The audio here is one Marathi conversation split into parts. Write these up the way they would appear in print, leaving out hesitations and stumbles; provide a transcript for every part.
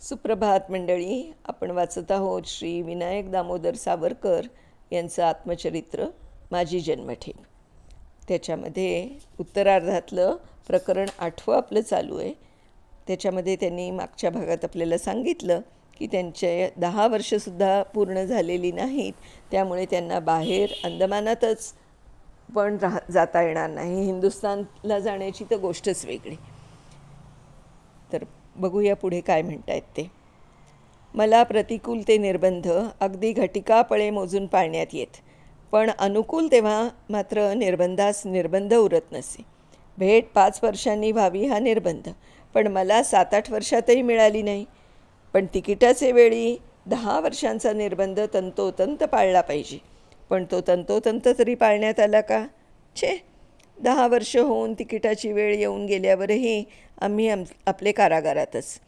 सुप्रभात मंडळी. आपण वाचत आहोत श्री विनायक दामोदर सावरकर यांचं आत्मचरित्र माझी जन्मठेप. त्याच्यामध्ये उत्तरार्धातलं प्रकरण 8वं आपलं चालू आहे. त्याच्यामध्ये त्यांनी मागच्या भागात आपल्याला सांगितलं की त्यांचे 10 वर्षसुद्धा पूर्ण झालेली नाहीत, त्यामुळे त्यांना बाहेर अंदमानातच पण जाता येणार नाही. हिंदुस्थानला जाण्याची तर गोष्टच वेगळी. तर बघूया पुढे काय म्हणतायत ते. मला प्रतिकूल ते निर्बंध अगदी घटिकापळे मोजून पाळण्यात येत, पण अनुकूल तेव्हा मात्र निर्बंधास निर्बंध उरत नसे. भेट 5 वर्षांनी व्हावी हा निर्बंध, पण मला 7-8 वर्षातही मिळाली नाही. पण तिकिटाचे वेळी 10 वर्षांचा निर्बंध तंतोतंत पाळला पाहिजे, पण तो तंतोतंत तरी पाळण्यात आला का? 10 वर्ष होऊन तिकिटाची वेळ येऊन गेल्यावरही आम्ही आपले कारागारातच.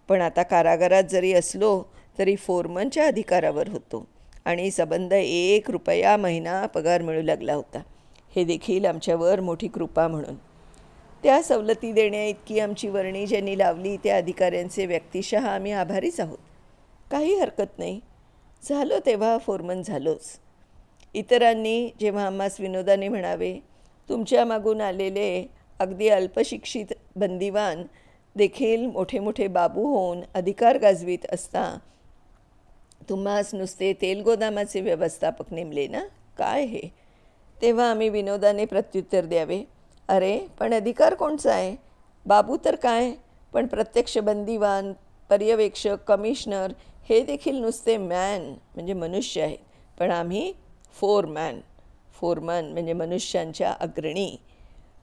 पण आता कारागारात जरी असलो तरी फोरमनच्या अधिकारावर होतो आणि सबंध 1 रुपया महिना पगार मिळू लागला होता. हे देखील आमच्यावर मोठी कृपा म्हणून. त्या सवलती देण्याइतकी आमची वर्णी ज्यांनी लावली त्या अधिकाऱ्यांचे व्यक्तिशः आम्ही आभारीच आहोत. काही हरकत नाही, झालो तेव्हा फोरमन झालोच. इतरांनी जेव्हा आम्हास विनोदाने म्हणावे, तुमच्या मागून आलेले अगदी अल्पशिक्षित बंदिवान देखील मोठे मोठे बाबू होऊन अधिकार गाजवीत असता तुम्हास नुसते तेल गोदामाचे व्यवस्थापक नेमले ना, काय हे? तेव्हा आम्ही विनोदाने प्रत्युत्तर द्यावे, अरे पण अधिकार कोणचा आहे? बाबू तर काय, पण प्रत्यक्ष बंदिवान, पर्यवेक्षक, कमिशनर हे देखील नुसते मॅन म्हणजे मनुष्य आहेत, पण आम्ही फोरमन म्हणजे मनुष्यांच्या अग्रणी.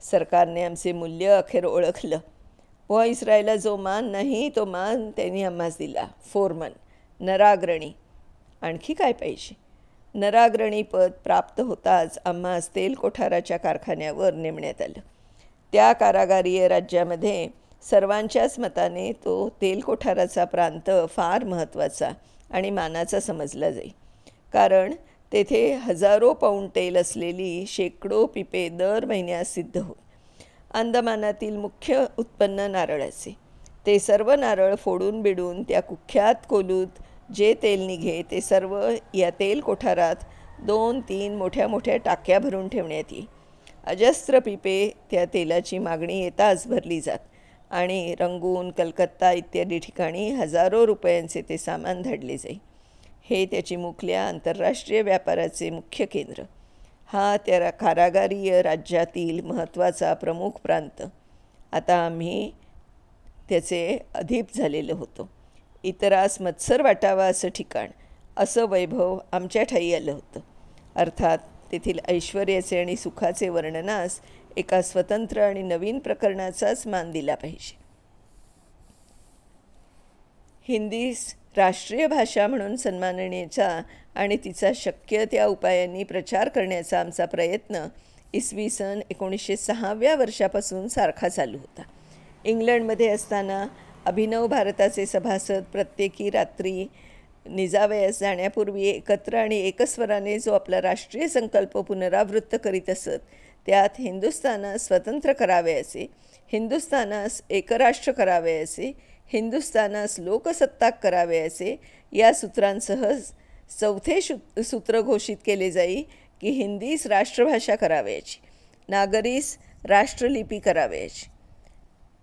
सरकारने आमचे मूल्य अखेर ओळखलं. इस्रायला जो मान नाही तो मान त्यांनी आम्हास दिला. फोरमन, नराग्रणी. आणखी काय पाहिजे? नराग्रणी पद प्राप्त होताच आम्हास तेल कोठाराच्या कारखान्यावर नेमण्यात आलं. त्या कारागारीय राज्यामध्ये सर्वांच्याच मताने तो तेल कोठाराचा प्रांत फार महत्त्वाचा आणि मानाचा समजला जाई. कारण तेथे हजारो पौंड तेल असलेली शेकडो पिपे दर महिन्यास सिद्ध होत. अंदमानातील मुख्य उत्पन्न नारळाचे. ते सर्व नारळ फोडून बिडून त्या कुख्यात कोलूत जे तेल निघे ते सर्व या तेल कोठारात 2-3 मोठ्या मोठ्या टाक्या भरून ठेवण्यात येई. अजस्त्र पिपे त्या तेलाची मागणी येताच भरली जात आणि रंगून कलकत्ता इत्यादी ठिकाणी हजारो रुपयांचे ते सामान धाडले जाई. हे त्याची मुखल्या आंतरराष्ट्रीय व्यापाराचे मुख्य केंद्र. हा त्या कारागारीय राज्यातील महत्त्वाचा प्रमुख प्रांत. आता आम्ही त्याचे अधीप झालेलो होतो. इतरास मत्सर वाटावा असं ठिकाण, असं वैभव आमच्या ठायी आलं होतं. अर्थात तेथील ऐश्वर्याचे आणि सुखाचे वर्णनास एका स्वतंत्र आणि नवीन प्रकरणाचाच मान दिला पाहिजे. हिंदीस राष्ट्रीय भाषा म्हणून सन्मानण्याचा आणि तिचा शक्य त्या उपायांनी प्रचार करण्याचा आमचा प्रयत्न इसवी सन 1906व्या वर्षापासून सारखा चालू होता. इंग्लंडमध्ये असताना अभिनव भारताचे सभासद प्रत्येकी रात्री निजावयास जाण्यापूर्वी एकत्र आणि एकस्वराने जो आपला राष्ट्रीय संकल्प पुनरावृत्त करीत असत, त्यात हिंदुस्थानास स्वतंत्र करावयाचे, हिंदुस्थानास एकराष्ट्र करावयाचे, हिंदुस्थानास लोकसत्ताक करावयाचे या सूत्रांसह 4थे सूत्र घोषित केले जाई की हिंदीस राष्ट्रभाषा करावयाची, नागरीस राष्ट्रलिपी करावयाची.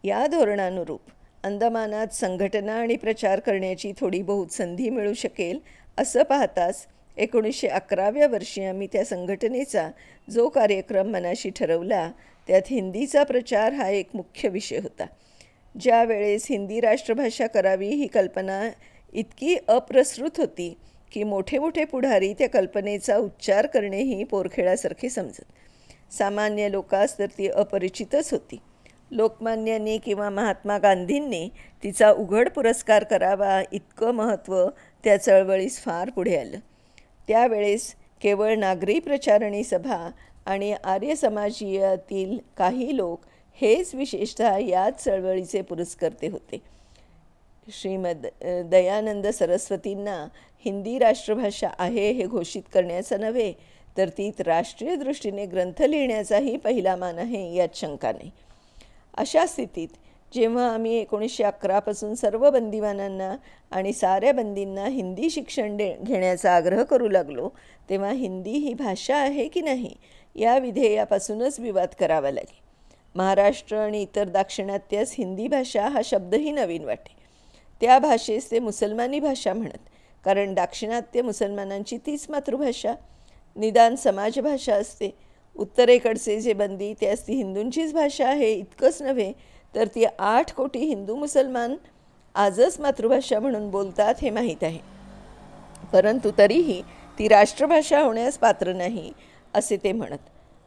या धोरणानुरूप अंदमानात संघटना आणि प्रचार करण्याची थोडी बहुत संधी मिळू शकेल असं पाहताच 1911व्या वर्षी आम्ही त्या संघटनेचा जो कार्यक्रम मनाशी ठरवला त्यात हिंदीचा प्रचार हा एक मुख्य विषय होता. ज्या वेळेस हिंदी राष्ट्रभाषा करावी ही कल्पना इतकी अप्रसृत होती की मोठे मोठे पुढारी त्या कल्पनेचा उच्चार करणेही पोरखेळासारखे समजत. सामान्य लोकांस तर ती अपरिचितच होती. लोकमान्यांनी किंवा महात्मा गांधींनी तिचा उघड पुरस्कार करावा इतकं महत्त्व त्या चळवळीस फार पुढे आलं. त्यावेळेस केवळ नागरी प्रचारणी सभा आणि आर्य समाजीयातील काही लोक हेच विशेषतः याच चळवळीचे पुरस्कर्ते होते. श्रीमद दयानंद सरस्वतींना हिंदी राष्ट्रभाषा आहे हे घोषित करण्याचं नव्हे, तर तीत राष्ट्रीय दृष्टीने ग्रंथ लिहिण्याचाही पहिला मान आहे यात शंका नाही. अशा स्थितीत जेव्हा आम्ही 1911पासून सर्व बंदिवानांना आणि साऱ्या बंदींना हिंदी शिक्षण घेण्याचा आग्रह करू लागलो, तेव्हा हिंदी ही भाषा आहे की नाही या विधेयापासूनच विवाद करावा लागे. महाराष्ट्र आणि इतर दाक्षिणात्यास हिंदी भाषा हा शब्दही नवीन वाटे. त्या भाषेस ते मुसलमानी भाषा म्हणत, कारण दाक्षिणात्य मुसलमानांची तीच मातृभाषा, निदान समाजभाषा असते. उत्तरेकडचे जे बंदी त्यास ती हिंदूंचीच भाषा आहे इतकंच नव्हे, तर ती 8 कोटी हिंदू मुसलमान आजच मातृभाषा म्हणून बोलतात हे माहीत आहे. परंतु तरीही ती राष्ट्रभाषा होण्यास पात्र नाही असे ते म्हणत.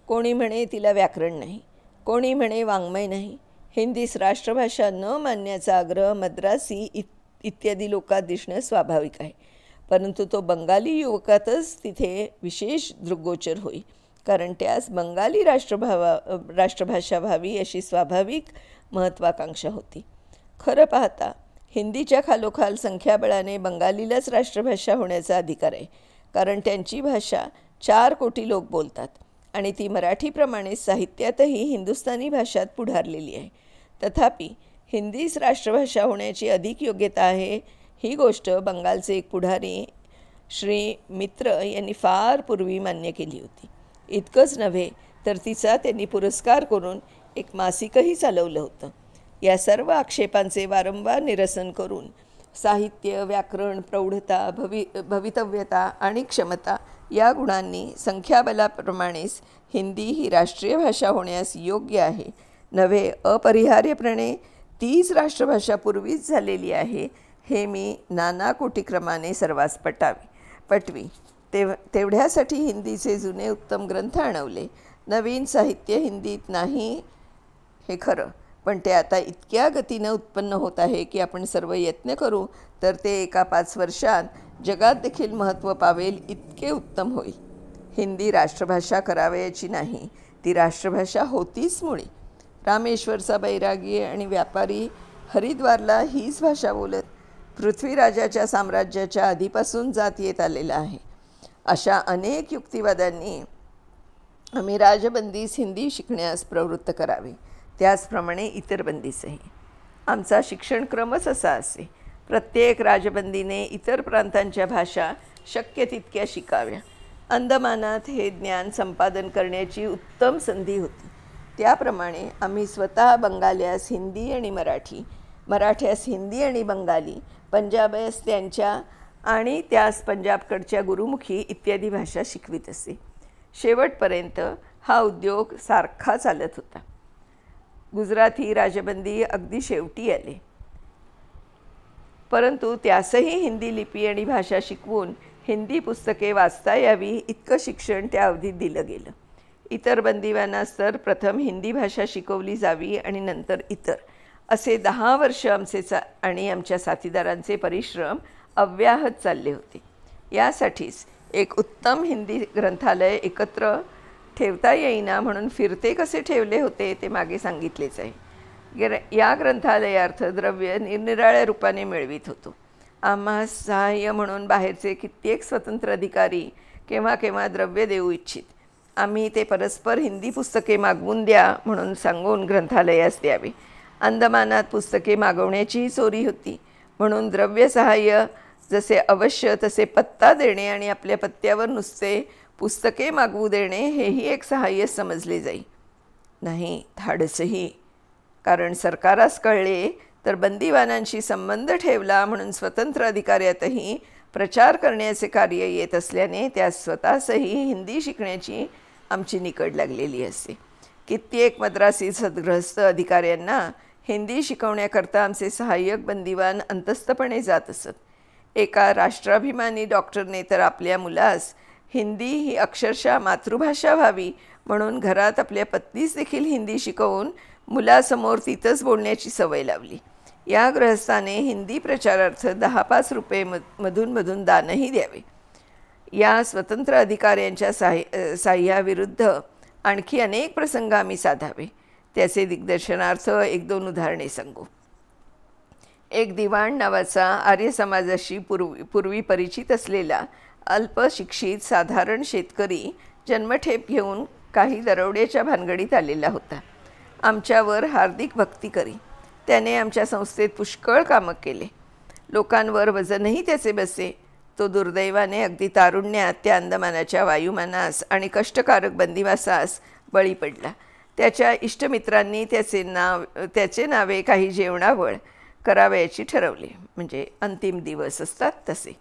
कोणी म्हणे तिला व्याकरण नाही, कोणी म्हणे वाङ्मय नाही. हिंदीस राष्ट्रभाषा न मानण्याचा आग्रह मद्रासी इत्यादी लोकात दिसणं स्वाभाविक आहे. परंतु तो बंगाली युवकातच तिथे विशेष दृग्गोचर होई, कारण त्यास बंगाली राष्ट्रभाषा व्हावी अशी स्वाभाविक महत्त्वाकांक्षा होती. खरं पाहता हिंदीच्या खालोखाल संख्याबळाने बंगालीलाच राष्ट्रभाषा होण्याचा अधिकार आहे, कारण त्यांची भाषा 4 कोटी लोक बोलतात आणि ती मराठीप्रमाणे साहित्यातही हिंदुस्थानी भाषात पुढारलेली आहे. तथापि हिंदीच राष्ट्रभाषा होण्याची अधिक योग्यता आहे ही गोष्ट बंगालचे एक पुढारी श्री मित्र यांनी फार पूर्वी मान्य केली होती. इतकंच नव्हे तर तिचा त्यांनी पुरस्कार करून एक मासिकही चालवलं होतं. या सर्व आक्षेपांचे वारंवार निरसन करून साहित्य, व्याकरण, प्रौढता, भवितव्यता आणि क्षमता या गुणांनी संख्याबलाप्रमाणेच हिंदी ही राष्ट्रीय भाषा होण्यास योग्य आहे नव्हे, अपरिहार्यपणे तीच राष्ट्रभाषा पूर्वीच झालेली आहे हे मी नाना कोटीक्रमाने सर्वांस पटवी. तेवढ्यासाठी हिंदीचे जुने उत्तम ग्रंथ आणवले. नवीन साहित्य हिंदीत नाही हे खरं, पण ते आता इतक्या गतीनं उत्पन्न होत आहे की आपण सर्व यत्न करू तर ते एका 5 वर्षात जगात देखील महत्त्व पावेल इतके उत्तम होईल. हिंदी राष्ट्रभाषा करावयाची नाही, ती राष्ट्रभाषा होतीच मुळी. रामेश्वरचा बैरागी आणि व्यापारी हरिद्वारला हीच भाषा बोलत पृथ्वीराजाच्या साम्राज्याच्या आधीपासून जात येत आलेला आहे. अशा अनेक युक्तिवादांनी आम्ही राजबंदीस हिंदी शिकण्यास प्रवृत्त करावे, त्याचप्रमाणे इतर बंदीसही. आमचा शिक्षणक्रमच असा असे. प्रत्येक राजबंदीने इतर प्रांतांच्या भाषा शक्य तितक्या शिकाव्या. अंदमानात हे ज्ञान संपादन करण्याची उत्तम संधी होती. त्याप्रमाणे आम्ही स्वतः बंगाल्यास हिंदी आणि मराठी, मराठ्यास हिंदी आणि बंगाली, पंजाबीस त्यांच्या आणि त्यास पंजाबकडच्या गुरुमुखी इत्यादी भाषा शिकवित असे. शेवटपर्यंत हा उद्योग सारखा चालत होता. गुजराती राजबंदी अगदी शेवटी आले, परंतु त्यासही हिंदी लिपी आणि भाषा शिकवून हिंदी पुस्तके वाचता यावी इतकं शिक्षण त्या अवधीत दिलं गेलं. इतर बंदिवानास तर प्रथम हिंदी भाषा शिकवली जावी आणि नंतर इतर, असे 10 वर्ष आमचे आणि आमच्या साथीदारांचे परिश्रम अव्याहत चालले होते. यासाठीच एक उत्तम हिंदी ग्रंथालय एकत्र ठेवता येईना म्हणून फिरते कसे ठेवले होते ते मागे सांगितलेच आहे. या ग्रंथालयार्थ द्रव्य निरनिराळ्या रूपाने मिळवित होतो. आम्हा सहाय्य म्हणून बाहेरचे कित्येक स्वतंत्र अधिकारी केव्हा केव्हा द्रव्य देऊ इच्छित. आम्ही ते परस्पर हिंदी पुस्तके मागवून द्या म्हणून सांगून ग्रंथालयास द्यावे. अंदमानात पुस्तके मागवण्याचीही चोरी होती, म्हणून द्रव्य सहाय्य जसे आवश्य तसे पत्ता देणे आणि आपल्या पत्त्यावर नुसते पुस्तके मागवू देणे हेही एक सहाय्य समजले जाई. नाही, धाडसही. कारण सरकारास कळले तर बंदिवानांशी संबंध ठेवला म्हणून स्वतंत्र अधिकाऱ्यातही प्रचार करण्याचे कार्य येत असल्याने त्या स्वतःसही हिंदी शिकण्याची आमची निकड लागलेली असते. कित्येक मद्रासी सद्गृहस्थ अधिकाऱ्यांना हिंदी शिकवण्याकरता आमचे सहाय्यक बंदिवान अंतस्थपणे जात असत. एका राष्ट्राभिमानी डॉक्टरने तर आपल्या मुलास हिंदी ही अक्षरशः मातृभाषा व्हावी म्हणून घरात आपल्या पत्नीस देखील हिंदी शिकवून मुलासमोर तिथंच बोलण्याची सवय लावली. या गृहस्थाने हिंदी प्रचारार्थ 10-5 रुपये मधून दानही द्यावे. या स्वतंत्र अधिकाऱ्यांच्या साह्याविरुद्ध आणखी अनेक प्रसंग आम्ही साधावे. त्याचे दिग्दर्शनार्थ 1-2 उदाहरणे सांगू. एक दिवाण नावाचा आर्य समाजाशी पूर्वी परिचित असलेला अल्पशिक्षित साधारण शेतकरी जन्मठेप घेऊन काही दरोड्याच्या भानगडीत आलेला होता. आमच्यावर हार्दिक भक्ती करी. त्याने आमच्या संस्थेत पुष्कळ कामं केले. लोकांवर वजनही त्याचे बसे. तो दुर्दैवाने अगदी तारुण्यात त्या अंदमानाच्या वायुमानास आणि कष्टकारक बंदिवासास बळी पडला. त्याच्या इष्टमित्रांनी त्याचे नावे काही जेवणावळ करावयाची ठरवली, म्हणजे अंतिम दिवस असतात तसे.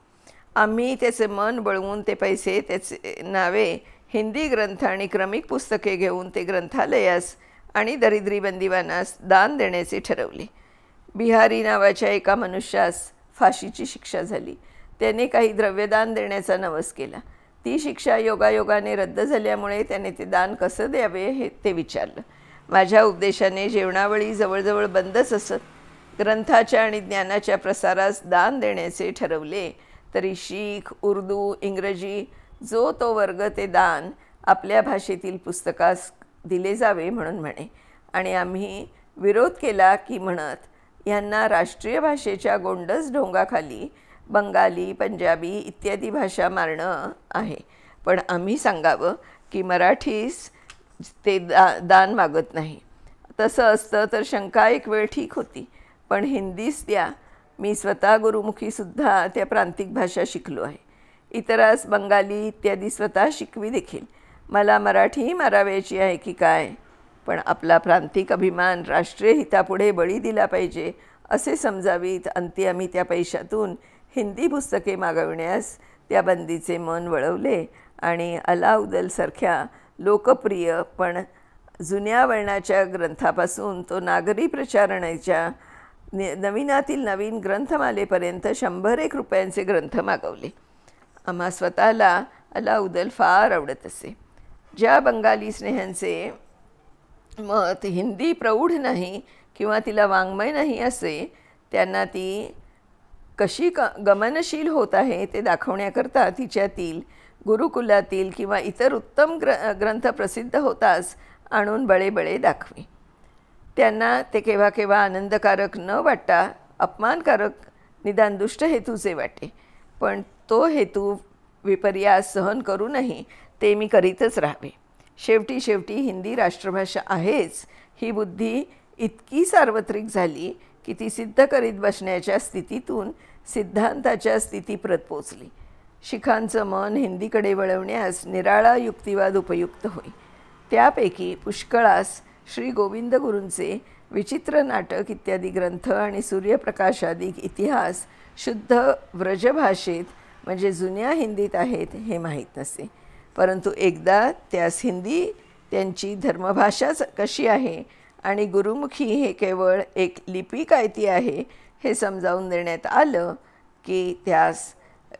आम्ही त्याचे मन बळवून ते पैसे त्याचे नावे हिंदी ग्रंथ आणि क्रमिक पुस्तके घेऊन ते ग्रंथालयास आणि दरिद्री बंदिवानास दान देण्याचे ठरवले. बिहारी नावाच्या एका मनुष्यास फाशीची शिक्षा झाली. त्याने काही द्रव्यदान देण्याचा नवस केला. ती शिक्षा योगायोगाने रद्द झाल्यामुळे त्याने ते दान कसं द्यावे हे ते विचारलं. माझ्या उपदेशाने जेवणावळी जवळजवळ बंदच असत. ग्रंथाच्या आणि ज्ञानाच्या प्रसारास दान देण्याचे ठरवले तरी शीख, उर्दू, इंग्रजी जो तो वर्ग ते दान आपल्या भाषेतील पुस्तकास दिले जावे म्हणून म्हणे. आणि आम्ही विरोध केला की म्हणत यांना राष्ट्रीय भाषेच्या गोंडस ढोंगाखाली बंगाली, पंजाबी इत्यादी भाषा मारणं आहे. पण आम्ही सांगावं की मराठीस ते दान मागत नाही. तसं असतं तर शंका एक वेळ ठीक होती, पण हिंदीच द्या. मी स्वतः गुरुमुखीसुद्धा त्या प्रांतिक भाषा शिकलो आहे. इतरास बंगाली इत्यादी स्वतः शिकवी देखील. मला मराठीही मारावायची आहे की काय, पण आपला प्रांतिक अभिमान राष्ट्रीय हितापुढे बळी दिला पाहिजे असे समजावीत अंती आम्ही त्या पैशातून हिंदी पुस्तके मागविण्यास त्या बंदीचे मन वळवले आणि अलाउद्दीनसारख्या लोकप्रिय पण जुन्या वळणाच्या ग्रंथापासून तो नागरी प्रचारणाच्या नवीनातील नवीन ग्रंथमालेपर्यंत 100 रुपयांचे ग्रंथ मागवले. आम्हा स्वतःला अलाउद्दीन फार आवडत असे. ज्या बंगाली स्नेह्यांचे मत हिंदी प्रौढ नाही किंवा तिला वाङ्मय नाही असे, त्यांना ती कशी गमनशील होत आहे ते दाखवण्याकरता तिच्यातील गुरुकुलातील किंवा इतर उत्तम ग्रंथ प्रसिद्ध होताच आणून बळे दाखवे. त्यांना ते केव्हा केव्हा आनंदकारक न वाटता अपमानकारक निदान दुष्ट हेतूचे वाटे, पण तो हेतू विपर्यास सहन करूनही ते मी करीतच राहावे. शेवटी हिंदी राष्ट्रभाषा आहेच ही बुद्धी इतकी सार्वत्रिक झाली की ती सिद्ध करीत बसण्याच्या स्थितीतून सिद्धांताच्या स्थितीप्रत पोचली. शिखांचं मन हिंदीकडे वळवण्यास निराळा युक्तिवाद उपयुक्त होई. त्यापैकी पुष्कळास श्री गोविंद गुरूंचे विचित्र नाटक इत्यादी ग्रंथ आणि सूर्यप्रकाशादिक इतिहास शुद्ध व्रजभाषेत म्हणजे जुन्या हिंदीत आहेत हे माहीत नसे. परंतु एकदा त्यास हिंदी त्यांची धर्मभाषाच कशी आहे आणि गुरुमुखी हे केवळ एक लिपी काय ती आहे हे समजावून देण्यात आलं की त्यास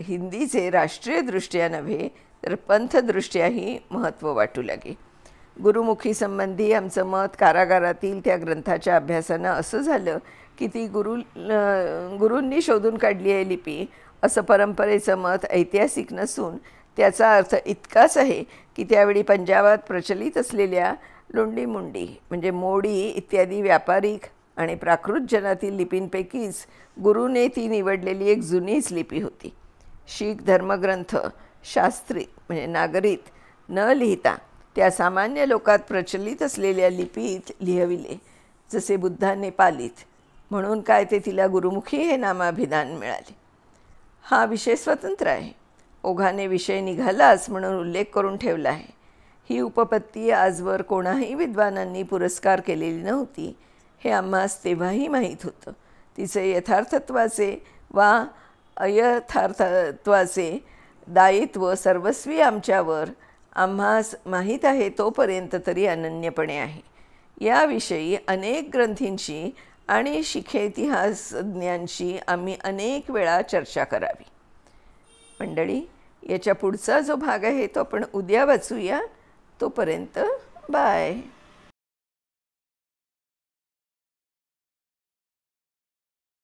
हिंदीचे राष्ट्रीयदृष्ट्या नव्हे तर पंथदृष्ट्याही महत्त्व वाटू लागे. गुरुमुखी संबंधी आमचं मत कारागारातील त्या ग्रंथाच्या अभ्यासानं असं झालं की ती गुरूंनी शोधून काढली आहे लिपी असं परंपरेचं मत ऐतिहासिक नसून त्याचा अर्थ इतकाच आहे की त्यावेळी पंजाबात प्रचलित असलेल्या लोंडीमुंडी म्हणजे मोडी इत्यादी व्यापारिक आणि प्राकृत जनातील लिपींपैकीच गुरुने ती निवडलेली एक जुनीच लिपी होती. शीख धर्मग्रंथ शास्त्रीत म्हणजे नागरीत न लिहिता त्या सामान्य लोकात प्रचलित असलेल्या लिपीत लिहविले, जसे बुद्धाने पालीत. म्हणून काय ते तिला गुरुमुखी हे नामाभिधान मिळाले. हा विषय स्वतंत्र आहे. ओघाने विषय निघालाच म्हणून उल्लेख करून ठेवला आहे. ही उपपत्ती आजवर कोणाही विद्वानांनी पुरस्कार केलेली नव्हती हे आम्हास तेव्हाही माहीत होतं. तिचे यथार्थत्वाचे वा अयथार्थत्वाचे दायित्व सर्वस्वी आमच्यावर आम्हास माहीत आहे तोपर्यंत तरी अनन्यपणे आहे. याविषयी अनेक ग्रंथींशी आणि शिखेइतिहासज्ञांशी आम्ही अनेक वेळा चर्चा करावी. मंडळी, याच्या पुढचा जो भाग आहे तो आपण उद्या वाचूया. तोपर्यंत बाय.